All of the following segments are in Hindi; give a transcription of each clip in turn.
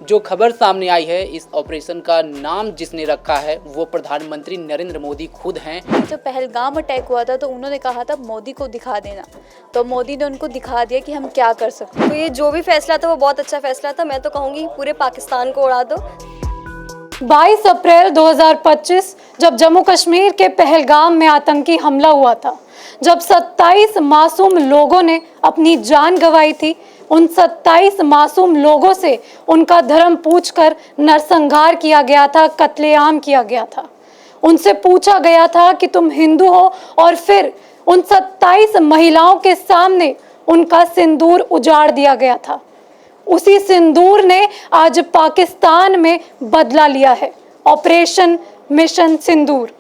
जो खबर सामने आई है, इस ऑपरेशन का नाम जिसने रखा है वो प्रधानमंत्री नरेंद्र मोदी खुद हैं। जब पहलगाम अटैक हुआ था तो उन्होंने कहा था मोदी को दिखा देना, तो मोदी ने उनको दिखा दिया कि हम क्या कर सकते हैं। तो ये जो भी फैसला था वो बहुत अच्छा फैसला था। मैं तो कहूँगी पूरे पाकिस्तान को उड़ा दो। 22 अप्रैल 2025 जब जम्मू कश्मीर के पहलगाम में आतंकी हमला हुआ था, जब 27 मासूम लोगों ने अपनी जान गंवाई थी, उन 27 मासूम लोगों से उनका धर्म पूछकर नरसंहार किया गया था, कत्लेआम किया गया था। उनसे पूछा गया था कि तुम हिंदू हो, और फिर उन 27 महिलाओं के सामने उनका सिंदूर उजाड़ दिया गया था। उसी सिंदूर ने आज पाकिस्तान में बदला लिया है, ऑपरेशन मिशन सिंदूर।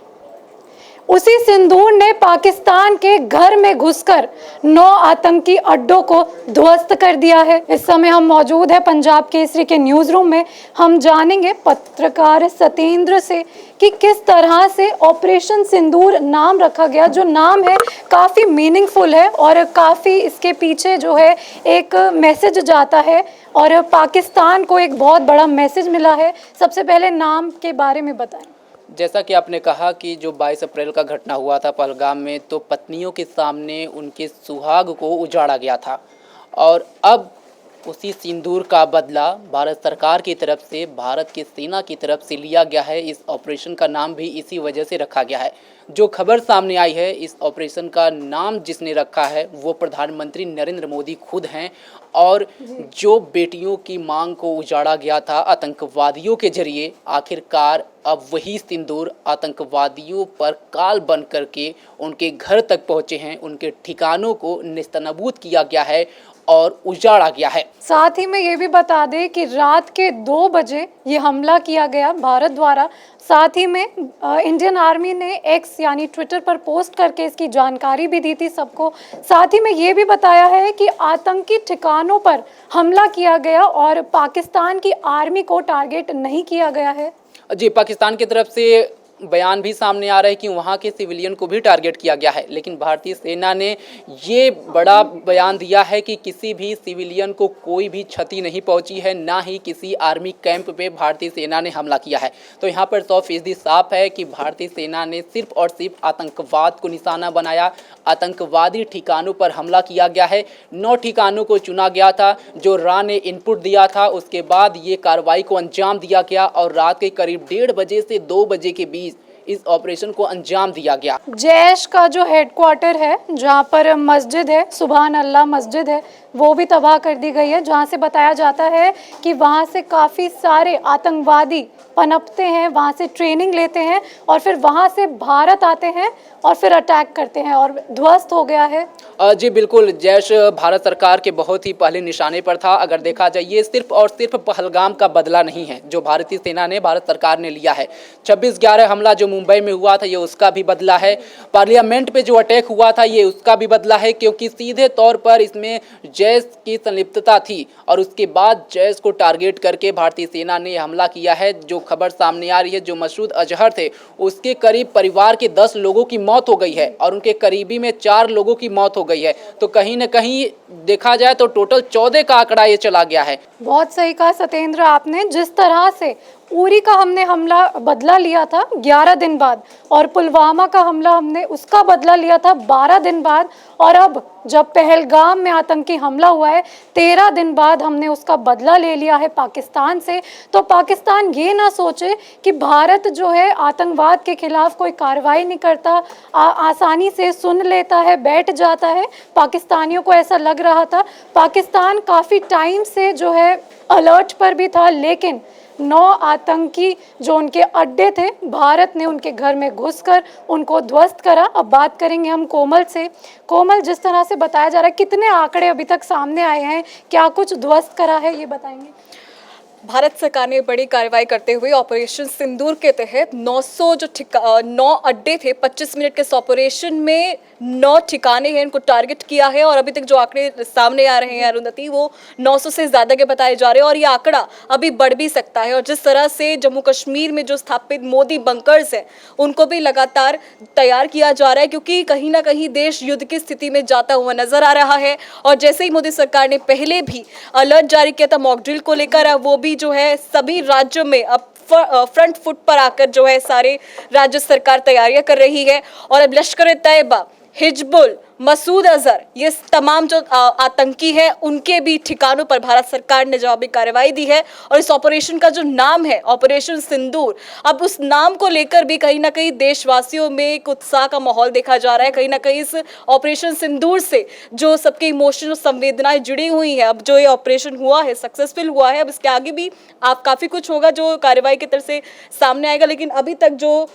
उसी सिंदूर ने पाकिस्तान के घर में घुसकर 9 आतंकी अड्डों को ध्वस्त कर दिया है। इस समय हम मौजूद हैं पंजाब केसरी के न्यूज़ रूम में। हम जानेंगे पत्रकार सतेंद्र से कि किस तरह से ऑपरेशन सिंदूर नाम रखा गया। जो नाम है काफ़ी मीनिंगफुल है और काफ़ी इसके पीछे जो है एक मैसेज जाता है और पाकिस्तान को एक बहुत बड़ा मैसेज मिला है। सबसे पहले नाम के बारे में बताएं। जैसा कि आपने कहा कि जो 22 अप्रैल का घटना हुआ था पहलगाम में, तो पत्नियों के सामने उनके सुहाग को उजाड़ा गया था और अब उसी सिंदूर का बदला भारत सरकार की तरफ से, भारत की सेना की तरफ से लिया गया है। इस ऑपरेशन का नाम भी इसी वजह से रखा गया है। जो खबर सामने आई है, इस ऑपरेशन का नाम जिसने रखा है वो प्रधानमंत्री नरेंद्र मोदी खुद हैं। और जो बेटियों की मांग को उजाड़ा गया था आतंकवादियों के जरिए, आखिरकार अब वही सिंदूर आतंकवादियों पर काल बन करके उनके घर तक पहुँचे हैं। उनके ठिकानों को नेस्तनाबूद किया गया है और उजाड़ा गया है। साथ ही में ये भी बता दें कि रात के 2 बजे ये हमला किया गया भारत द्वारा। साथ ही में इंडियन आर्मी ने एक्स यानी ट्विटर पर पोस्ट करके इसकी जानकारी भी दी थी सबको। साथ ही में ये भी बताया है कि आतंकी ठिकानों पर हमला किया गया और पाकिस्तान की आर्मी को टारगेट नहीं किया गया है। जी, पाकिस्तान की तरफ से बयान भी सामने आ रहा है कि वहाँ के सिविलियन को भी टारगेट किया गया है, लेकिन भारतीय सेना ने ये बड़ा बयान दिया है कि किसी भी सिविलियन को कोई भी क्षति नहीं पहुँची है, ना ही किसी आर्मी कैंप पे भारतीय सेना ने हमला किया है। तो यहाँ पर 100% साफ है कि भारतीय सेना ने सिर्फ और सिर्फ आतंकवाद को निशाना बनाया, आतंकवादी ठिकानों पर हमला किया गया है। 9 ठिकानों को चुना गया था, जो रा ने इनपुट दिया था। उसके बाद ये कार्रवाई को अंजाम दिया गया और रात के करीब 1:30 बजे से 2 बजे के बीच इस ऑपरेशन को अंजाम दिया गया। जैश का जो हेडक्वार्टर है, जहां पर मस्जिद है, सुभान अल्लाह मस्जिद है, वो भी तबाह कर दी गई है। जहां से बताया जाता है कि वहां से काफ़ी सारे आतंकवादी पनपते हैं, वहां से ट्रेनिंग लेते हैं और फिर वहां से भारत आते हैं और फिर अटैक करते हैं और ध्वस्त हो गया है। जी बिल्कुल, जैश भारत सरकार के बहुत ही पहले निशाने पर था। अगर देखा जाए, ये सिर्फ और सिर्फ पहलगाम का बदला नहीं है जो भारतीय सेना ने, भारत सरकार ने लिया है। 26/11 हमला जो मुंबई में हुआ था, ये उसका भी बदला है। पार्लियामेंट पे जो अटैक हुआ था, ये उसका भी बदला है, क्योंकि सीधे तौर पर इसमें जैश की संलिप्तता थी और उसके बाद जैश को टारगेट करके भारतीय सेना ने हमला किया है। जो खबर सामने आ रही है, जो मसूद अजहर थे, उसके करीब परिवार के 10 लोगों की मौत हो गई है और उनके करीबी में 4 लोगों की मौत हो गई है। तो कहीं न कहीं देखा जाए तो टोटल 14 का आंकड़ा ये चला गया है। बहुत सही कहा सतेंद्र आपने। जिस तरह से उरी का हमने हमला बदला लिया था 11 दिन बाद, और पुलवामा का हमला हमने उसका बदला लिया था 12 दिन बाद, और अब जब पहलगाम में आतंकी हमला हुआ है 13 दिन बाद हमने उसका बदला ले लिया है पाकिस्तान से। तो पाकिस्तान ये ना सोचे कि भारत जो है आतंकवाद के खिलाफ कोई कार्रवाई नहीं करता, आसानी से सुन लेता है, बैठ जाता है। पाकिस्तानियों को ऐसा लग रहा था। पाकिस्तान काफ़ी टाइम से जो है अलर्ट पर भी था, लेकिन 9 आतंकी जो उनके अड्डे थे, भारत ने उनके घर में घुसकर उनको ध्वस्त करा। अब बात करेंगे हम कोमल से। कोमल, जिस तरह से बताया जा रहा है, कितने आंकड़े अभी तक सामने आए हैं, क्या कुछ ध्वस्त करा है, ये बताएंगे। भारत सरकार ने बड़ी कार्रवाई करते हुए ऑपरेशन सिंदूर के तहत 9 अड्डे थे। 25 मिनट के इस ऑपरेशन में 9 ठिकाने हैं, इनको टारगेट किया है और अभी तक जो आंकड़े सामने आ रहे हैं अरुंधति, वो 900 से ज़्यादा के बताए जा रहे हैं और ये आंकड़ा अभी बढ़ भी सकता है। और जिस तरह से जम्मू कश्मीर में जो स्थापित मोदी बंकर्स हैं, उनको भी लगातार तैयार किया जा रहा है, क्योंकि कहीं ना कहीं देश युद्ध की स्थिति में जाता हुआ नजर आ रहा है। और जैसे ही मोदी सरकार ने पहले भी अलर्ट जारी किया था मॉक ड्रिल को लेकर, वो भी जो है सभी राज्यों में अब फ्रंट फुट पर आकर जो है सारे राज्य सरकार तैयारियां कर रही है। और अब लश्कर ए तैयबा, हिजबुल, मसूद अजहर, ये तमाम जो आतंकी हैं उनके भी ठिकानों पर भारत सरकार ने जवाबी कार्रवाई दी है। और इस ऑपरेशन का जो नाम है ऑपरेशन सिंदूर, अब उस नाम को लेकर भी कहीं ना कहीं देशवासियों में एक उत्साह का माहौल देखा जा रहा है। कहीं ना कहीं इस ऑपरेशन सिंदूर से जो सबके इमोशन और संवेदनाएं जुड़ी हुई हैं, अब जो ये ऑपरेशन हुआ है सक्सेसफुल हुआ है, अब इसके आगे भी आप काफ़ी कुछ होगा जो कार्रवाई की तरफ से सामने आएगा। लेकिन अभी तक जो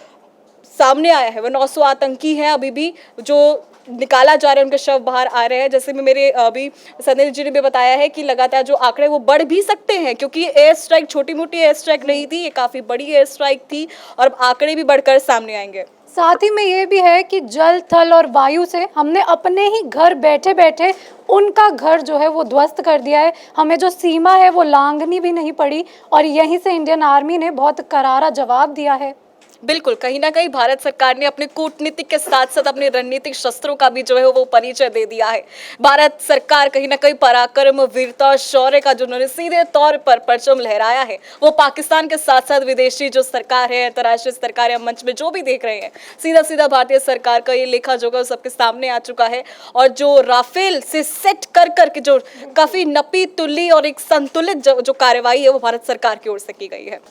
सामने आया है वो 900 आतंकी हैं अभी भी जो निकाला जा रहा है, उनके शव बाहर आ रहे हैं। जैसे में मेरे अभी सनील जी ने भी बताया है कि लगातार जो आंकड़े वो बढ़ भी सकते हैं, क्योंकि एयर स्ट्राइक छोटी मोटी एयर स्ट्राइक नहीं थी, ये काफ़ी बड़ी एयर स्ट्राइक थी और अब आंकड़े भी बढ़कर सामने आएंगे। साथ ही में ये भी है कि जल, थल और वायु से हमने अपने ही घर बैठे बैठे उनका घर जो है वो ध्वस्त कर दिया है। हमें जो सीमा है वो लांघनी भी नहीं पड़ी और यहीं से इंडियन आर्मी ने बहुत करारा जवाब दिया है। बिल्कुल, कहीं ना कहीं भारत सरकार ने अपने कूटनीतिक के साथ साथ अपने रणनीतिक शस्त्रों का भी जो है वो परिचय दे दिया है। भारत सरकार कहीं ना कहीं पराक्रम, वीरता, शौर्य का जो उन्होंने सीधे तौर पर परचम लहराया है, वो पाकिस्तान के साथ साथ विदेशी जो सरकार है, अंतर्राष्ट्रीय सरकार या मंच में जो भी देख रहे हैं, सीधा सीधा भारतीय सरकार का ये लेखा जोखा सबके सामने आ चुका है। और जो राफेल से सेट कर करके जो काफ़ी नपी तुली और एक संतुलित जो कार्रवाई है वो भारत सरकार की ओर से की गई है।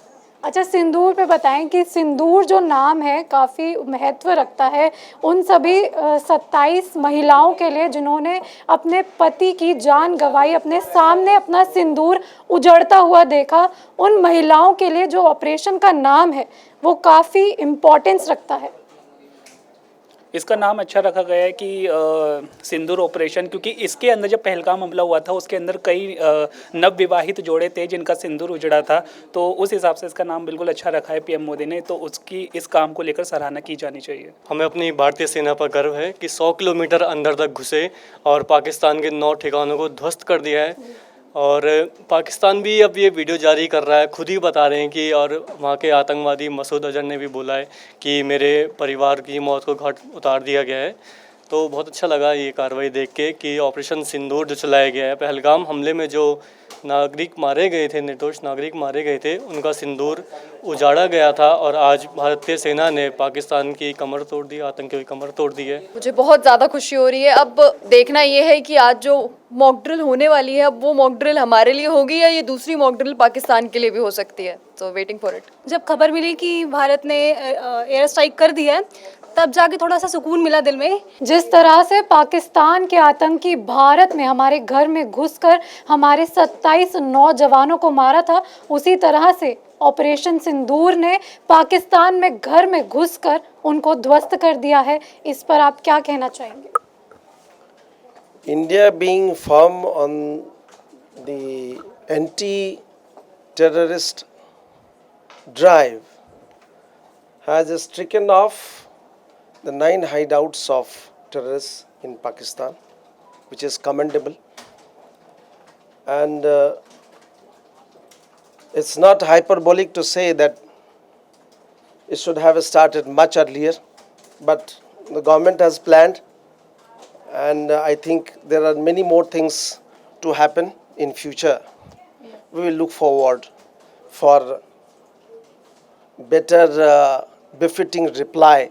अच्छा, सिंदूर पे बताएं कि सिंदूर जो नाम है काफ़ी महत्व रखता है उन सभी 27 महिलाओं के लिए जिन्होंने अपने पति की जान गंवाई, अपने सामने अपना सिंदूर उजड़ता हुआ देखा। उन महिलाओं के लिए जो ऑपरेशन का नाम है वो काफ़ी इम्पोर्टेंस रखता है। इसका नाम अच्छा रखा गया है कि सिंदूर ऑपरेशन, क्योंकि इसके अंदर जब पहलगाम हमला हुआ था उसके अंदर कई नवविवाहित जोड़े थे जिनका सिंदूर उजड़ा था, तो उस हिसाब से इसका नाम बिल्कुल अच्छा रखा है पीएम मोदी ने, तो उसकी इस काम को लेकर सराहना की जानी चाहिए। हमें अपनी भारतीय सेना पर गर्व है कि 100 किलोमीटर अंदर तक घुसे और पाकिस्तान के 9 ठिकानों को ध्वस्त कर दिया है। और पाकिस्तान भी अब ये वीडियो जारी कर रहा है, खुद ही बता रहे हैं कि, और वहाँ के आतंकवादी मसूद अजहर ने भी बोला है कि मेरे परिवार की मौत को घाट उतार दिया गया है। तो बहुत अच्छा लगा ये कार्रवाई देख के कि ऑपरेशन सिंदूर जो चलाया गया है, पहलगाम हमले में जो नागरिक मारे गए थे, निर्दोष नागरिक मारे गए थे, उनका सिंदूर उजाड़ा गया था और आज भारतीय सेना ने पाकिस्तान की कमर तोड़ दी, आतंकियों की कमर तोड़ दी है। मुझे बहुत ज़्यादा खुशी हो रही है। अब देखना ये है कि आज जो मॉक ड्रिल होने वाली है, अब वो मॉक ड्रिल हमारे लिए होगी या ये दूसरी मॉक ड्रिल पाकिस्तान के लिए भी हो सकती है। तो वेटिंग फॉर इट। जब खबर मिली कि भारत ने एयर स्ट्राइक कर दी है तब जाके थोड़ा सा सुकून मिला दिल में। जिस तरह से पाकिस्तान के आतंकी भारत में हमारे घर में घुसकर हमारे 27 नौजवानों को मारा था, उसी तरह से ऑपरेशन सिंदूर ने पाकिस्तान में घर में घुसकर उनको ध्वस्त कर दिया है। इस पर आप क्या कहना चाहेंगे? India being firm on the anti-terrorist drive has stricken off the 9 hideouts of terrorists in Pakistan, which is commendable. And it's not hyperbolic to say that it should have started much earlier, but the government has planned, and I think there are many more things to happen in future. We will look forward for better befitting reply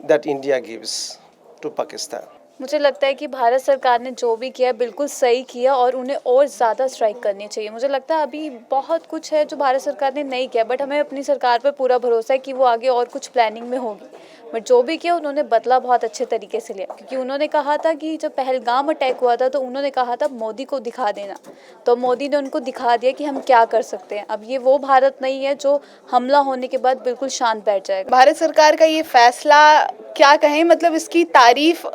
that India gives to Pakistan. मुझे लगता है कि भारत सरकार ने जो भी किया बिल्कुल सही किया और उन्हें और ज़्यादा स्ट्राइक करनी चाहिए। मुझे लगता है अभी बहुत कुछ है जो भारत सरकार ने नहीं किया, बट हमें अपनी सरकार पर पूरा भरोसा है कि वो आगे और कुछ प्लानिंग में होगी। बट जो भी किया उन्होंने बदला बहुत अच्छे तरीके से लिया, क्योंकि उन्होंने कहा था कि जब पहलगाम अटैक हुआ था तो उन्होंने कहा था मोदी को दिखा देना, तो मोदी ने उनको दिखा दिया कि हम क्या कर सकते हैं। अब ये वो भारत नहीं है जो हमला होने के बाद बिल्कुल शांत बैठ जाएगा। भारत सरकार का ये फैसला क्या कहें, मतलब इसकी तारीफ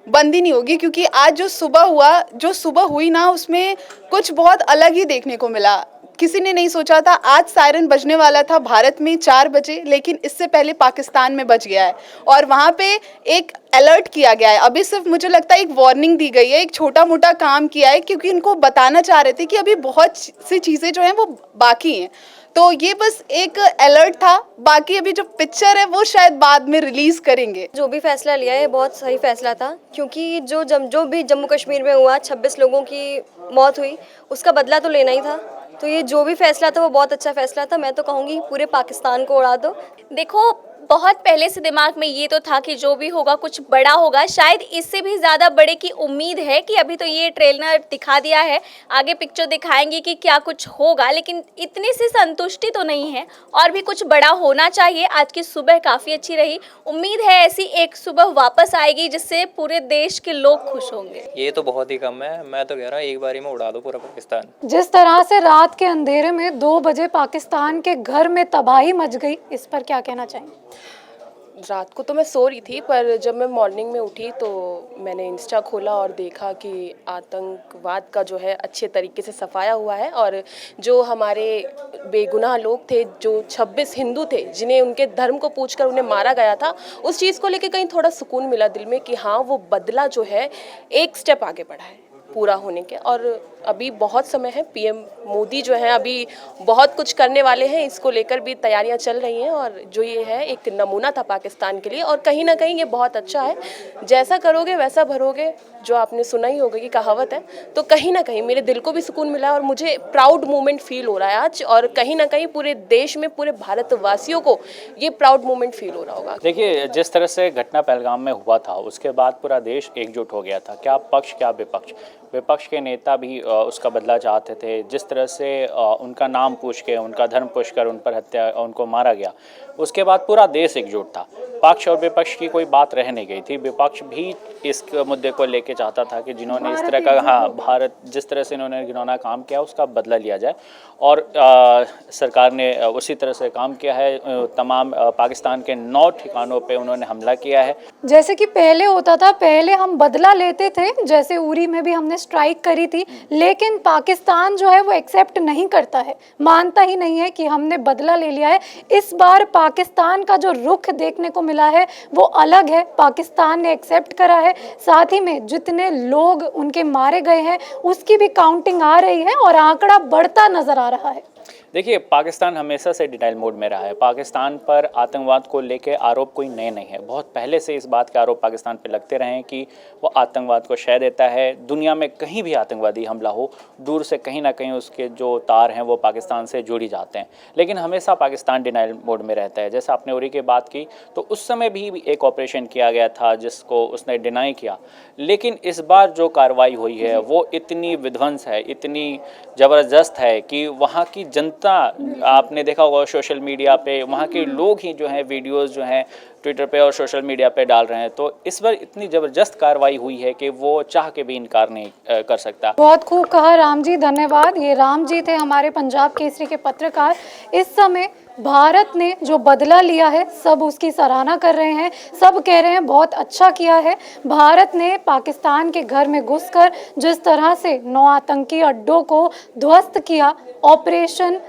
बंद ही नहीं होगी, क्योंकि आज जो सुबह हुई ना, उसमें कुछ बहुत अलग ही देखने को मिला। किसी ने नहीं सोचा था आज सायरन बजने वाला था भारत में 4 बजे, लेकिन इससे पहले पाकिस्तान में बज गया है और वहाँ पे एक अलर्ट किया गया है। अभी सिर्फ मुझे लगता है एक वार्निंग दी गई है, एक छोटा मोटा काम किया है, क्योंकि इनको बताना चाह रहे थे कि अभी बहुत सी चीज़ें जो हैं वो बाकी हैं। तो ये बस एक अलर्ट था, बाकी अभी जो पिक्चर है वो शायद बाद में रिलीज़ करेंगे। जो भी फैसला लिया है बहुत सही फैसला था, क्योंकि जो भी जम्मू कश्मीर में हुआ 26 लोगों की मौत हुई, उसका बदला तो लेना ही था। तो ये जो भी फैसला था वो बहुत अच्छा फैसला था। मैं तो कहूँगी पूरे पाकिस्तान को उड़ा दो। देखो, बहुत पहले से दिमाग में ये तो था कि जो भी होगा कुछ बड़ा होगा, शायद इससे भी ज़्यादा बड़े की उम्मीद है कि अभी तो ये ट्रेलर दिखा दिया है, आगे पिक्चर दिखाएंगे कि क्या कुछ होगा, लेकिन इतने से संतुष्टि तो नहीं है, और भी कुछ बड़ा होना चाहिए। आज की सुबह काफ़ी अच्छी रही, उम्मीद है ऐसी एक सुबह वापस आएगी जिससे पूरे देश के लोग खुश होंगे। ये तो बहुत ही कम है, मैं तो कह रहा हूँ एक बारी में उड़ा दो पूरा पाकिस्तान। जिस तरह से रात के अंधेरे में 2 बजे पाकिस्तान के घर में तबाही मच गई, इस पर क्या कहना चाहेंगे? रात को तो मैं सो रही थी, पर जब मैं मॉर्निंग में उठी तो मैंने इंस्टा खोला और देखा कि आतंकवाद का जो है अच्छे तरीके से सफाया हुआ है, और जो हमारे बेगुनाह लोग थे, जो 26 हिंदू थे जिन्हें उनके धर्म को पूछकर उन्हें मारा गया था, उस चीज़ को लेकर कहीं थोड़ा सुकून मिला दिल में कि हाँ, वो बदला जो है एक स्टेप आगे बढ़ा है पूरा होने के। और अभी बहुत समय है, पीएम मोदी जो है अभी बहुत कुछ करने वाले हैं, इसको लेकर भी तैयारियां चल रही हैं, और जो ये है एक नमूना था पाकिस्तान के लिए, और कहीं ना कहीं ये बहुत अच्छा है। जैसा करोगे वैसा भरोगे, जो आपने सुना ही होगा कि कहावत है, तो कहीं ना कहीं मेरे दिल को भी सुकून मिला और मुझे प्राउड मोमेंट फील हो रहा है आज, और कहीं ना कहीं पूरे देश में, पूरे भारतवासियों को ये प्राउड मोमेंट फील हो रहा होगा। देखिए, जिस तरह से घटना पहलगाम में हुआ था उसके बाद पूरा देश एकजुट हो गया था, क्या पक्ष क्या विपक्ष। विपक्ष के नेता भी उसका बदला चाहते थे। जिस तरह से उनका नाम पूछ के, उनका धर्म पूछ कर उन पर उनको मारा गया, उसके बाद पूरा देश एकजुट था। पक्ष और विपक्ष की कोई बात रह नहीं गई थी। विपक्ष भी इस मुद्दे को लेके चाहता था कि जिन्होंने इस तरह का भारत जिस तरह से इन्होंने घिनौना काम किया उसका बदला लिया जाए, और सरकार ने उसी तरह से काम किया है। तमाम पाकिस्तान के 9 ठिकानों पे उन्होंने हमला किया है। जैसे कि पहले होता था, पहले हम बदला लेते थे, जैसे उरी में भी हमने स्ट्राइक करी थी, लेकिन पाकिस्तान जो है वो एक्सेप्ट नहीं करता है, मानता ही नहीं है कि हमने बदला ले लिया है। इस बार पाकिस्तान का जो रुख देखने को मिला है वो अलग है। पाकिस्तान ने एक्सेप्ट करा है, साथ ही में जितने लोग उनके मारे गए हैं उसकी भी काउंटिंग आ रही है और आंकड़ा बढ़ता नजर आ रहा है। देखिए, पाकिस्तान हमेशा से डिनाइल मोड में रहा है। पाकिस्तान पर आतंकवाद को लेकर आरोप कोई नए नहीं है। बहुत पहले से इस बात के आरोप पाकिस्तान पर लगते रहे हैं कि वो आतंकवाद को शह देता है। दुनिया में कहीं भी आतंकवादी हमला हो, दूर से कहीं ना कहीं उसके जो तार हैं वो पाकिस्तान से जुड़ी जाते हैं, लेकिन हमेशा पाकिस्तान डिनाइल मोड में रहता है। जैसे आपने उरी की बात की, तो उस समय भी एक ऑपरेशन किया गया था जिसको उसने डिनाई किया, लेकिन इस बार जो कार्रवाई हुई है वो इतनी विध्वंस है, इतनी ज़बरदस्त है कि वहाँ की जनता, आपने देखा होगा सोशल मीडिया पे, वहाँ के लोग ही जो हैं वीडियोस जो हैं ट्विटर पे और सोशल मीडिया पे डाल रहे हैं। तो इस बार इतनी ज़बरदस्त कार्रवाई हुई है कि वो चाह के भी इनकार नहीं कर सकता। बहुत खूब कहा राम जी, धन्यवाद। ये राम जी थे हमारे पंजाब केसरी के पत्रकार। इस समय भारत ने जो बदला लिया है सब उसकी सराहना कर रहे हैं, सब कह रहे हैं बहुत अच्छा किया है। भारत ने पाकिस्तान के घर में घुसकर जिस तरह से 9 आतंकी अड्डों को ध्वस्त किया ऑपरेशन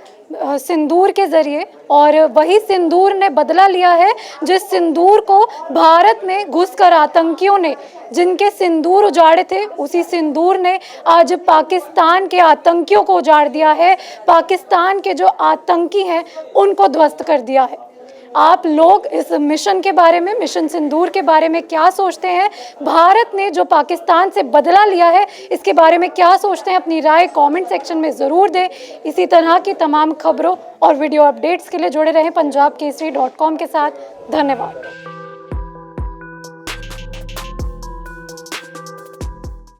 सिंदूर के ज़रिए, और वही सिंदूर ने बदला लिया है जिस सिंदूर को भारत में घुसकर आतंकियों ने जिनके सिंदूर उजाड़े थे, उसी सिंदूर ने आज पाकिस्तान के आतंकियों को उजाड़ दिया है। पाकिस्तान के जो आतंकी हैं उनको ध्वस्त कर दिया है। आप लोग इस मिशन के बारे में, मिशन सिंदूर के बारे में क्या सोचते हैं? भारत ने जो पाकिस्तान से बदला लिया है इसके बारे में क्या सोचते हैं? अपनी राय कमेंट सेक्शन में ज़रूर दें। इसी तरह की तमाम खबरों और वीडियो अपडेट्स के लिए जुड़े रहें पंजाबकेसरी.com के साथ। धन्यवाद।